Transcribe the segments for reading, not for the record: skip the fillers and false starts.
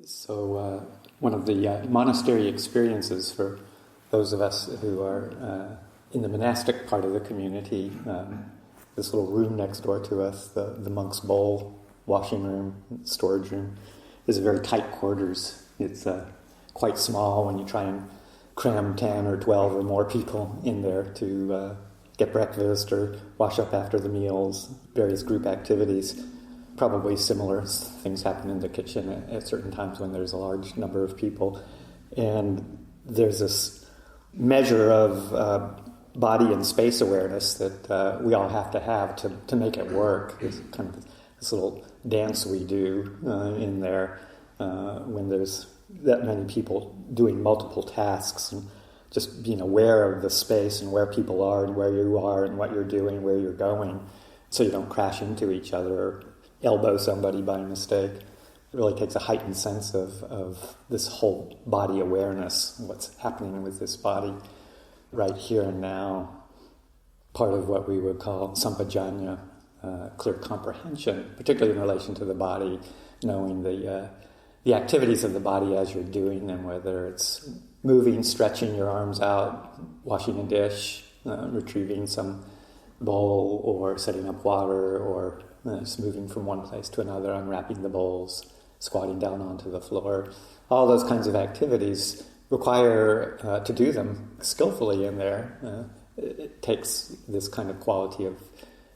So one of the monastery experiences for those of us who are in the monastic part of the community, this little room next door to us, the monk's bowl, washing room, storage room, is very tight quarters. It's quite small when you try and cram 10 or 12 or more people in there to get breakfast or wash up after the meals, various group activities. Probably similar things happen in the kitchen at certain times when there's a large number of people. And there's this measure of body and space awareness that we all have to make it work. It's kind of this little dance we do in there when there's that many people doing multiple tasks, and just being aware of the space and where people are and where you are and what you're doing, where you're going, so you don't crash into each other or elbow somebody by mistake. It really takes a heightened sense of this whole body awareness, what's happening with this body right here and now. Part of what we would call sampajanya, clear comprehension, particularly in relation to the body, knowing the activities of the body as you're doing them, whether it's moving, stretching your arms out, washing a dish, retrieving some bowl, or setting up water, or just moving from one place to another, unwrapping the bowls, squatting down onto the floor. All those kinds of activities require to do them skillfully in there. It takes this kind of quality of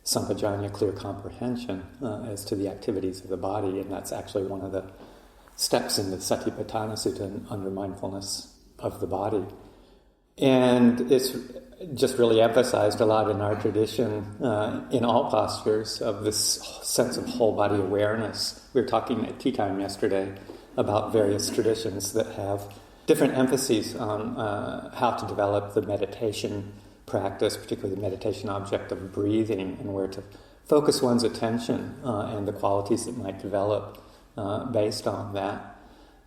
sampajanya, clear comprehension, as to the activities of the body, and that's actually one of the steps in the Satipatthana Sutta under mindfulness of the body. And it's just really emphasized a lot in our tradition, in all postures, of this sense of whole body awareness. We were talking at tea time yesterday about various traditions that have different emphases on how to develop the meditation practice, particularly the meditation object of breathing, and where to focus one's attention and the qualities that might develop based on that.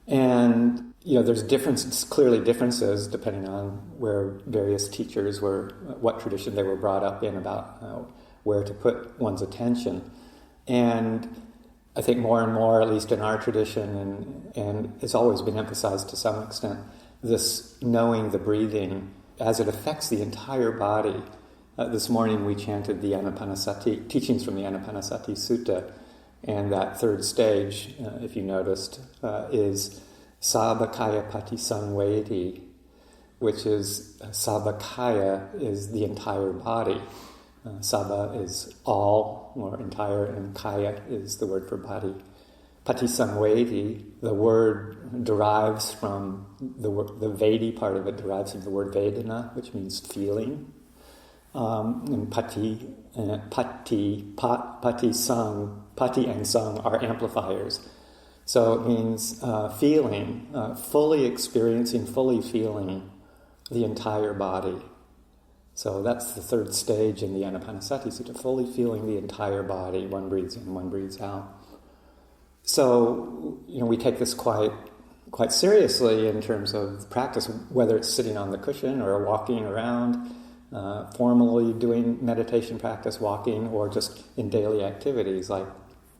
And there's clearly differences depending on where various teachers were, what tradition they were brought up in, about where to put one's attention. And I think more and more, at least in our tradition, and it's always been emphasized to some extent, this knowing the breathing as it affects the entire body. This morning we chanted the Anapanasati, teachings from the Anapanasati Sutta, and that third stage, if you noticed, is Sabakaya Pati Sanvedi, which is Sabakaya is the entire body. Saba is all or entire, and Kaya is the word for body. Pati Sanvedi, the word derives from the Vedi part of it derives from the word Vedana, which means feeling. And Pati and Sang are amplifiers. So it means feeling, fully experiencing, fully feeling the entire body. So that's the third stage in the Anapanasati Sutta, fully feeling the entire body. One breathes in, one breathes out. So, we take this quite seriously in terms of practice, whether it's sitting on the cushion or walking around, formally doing meditation practice, walking, or just in daily activities like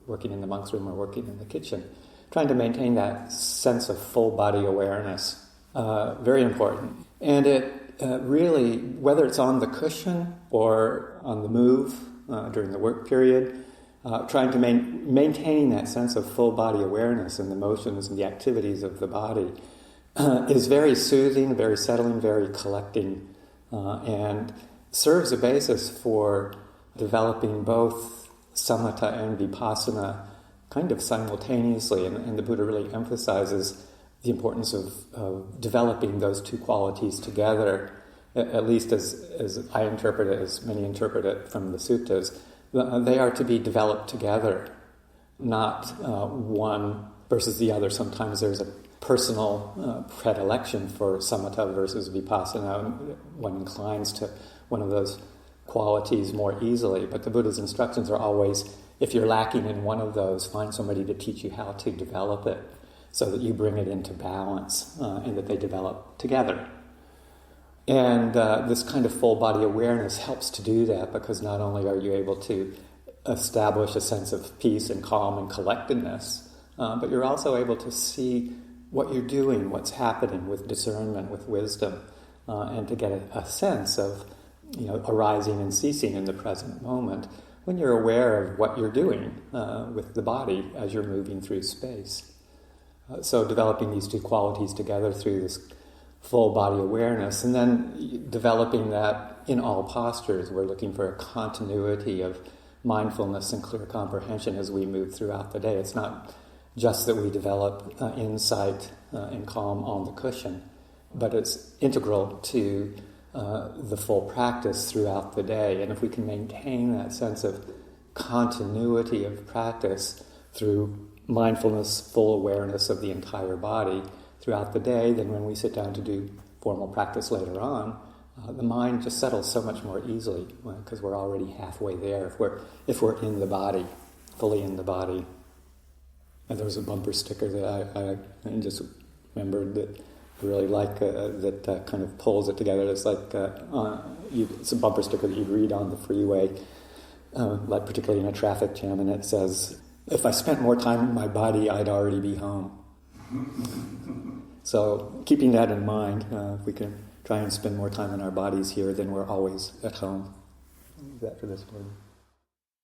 working in the monk's room or working in the kitchen. Trying to maintain that sense of full body awareness, very important. And it really, whether it's on the cushion or on the move during the work period, trying to maintain that sense of full body awareness in the motions and the activities of the body is very soothing, very settling, very collecting, and serves a basis for developing both samatha and vipassana kind of simultaneously, and the Buddha really emphasizes the importance of developing those two qualities together, at least as I interpret it, as many interpret it from the suttas. They are to be developed together, not one versus the other. Sometimes there's a personal predilection for samatha versus vipassana. One inclines to one of those qualities more easily, but the Buddha's instructions are always, if you're lacking in one of those, find somebody to teach you how to develop it so that you bring it into balance and that they develop together. And this kind of full body awareness helps to do that, because not only are you able to establish a sense of peace and calm and collectedness but you're also able to see what you're doing, what's happening with discernment, with wisdom, and to get a sense of, arising and ceasing in the present moment when you're aware of what you're doing with the body as you're moving through space. So developing these two qualities together through this full body awareness, and then developing that in all postures. We're looking for a continuity of mindfulness and clear comprehension as we move throughout the day. It's not just that we develop insight and calm on the cushion, but it's integral to the full practice throughout the day. And if we can maintain that sense of continuity of practice through mindfulness, full awareness of the entire body throughout the day, then when we sit down to do formal practice later on, the mind just settles so much more easily because we're already halfway there if we're in the body, fully in the body. And there was a bumper sticker that I just remembered that I really like that kind of pulls it together. It's like it's a bumper sticker that you'd read on the freeway, like particularly in a traffic jam, and it says, "If I spent more time in my body, I'd already be home." So keeping that in mind, if we can try and spend more time in our bodies here, then we're always at home. Is that for this morning?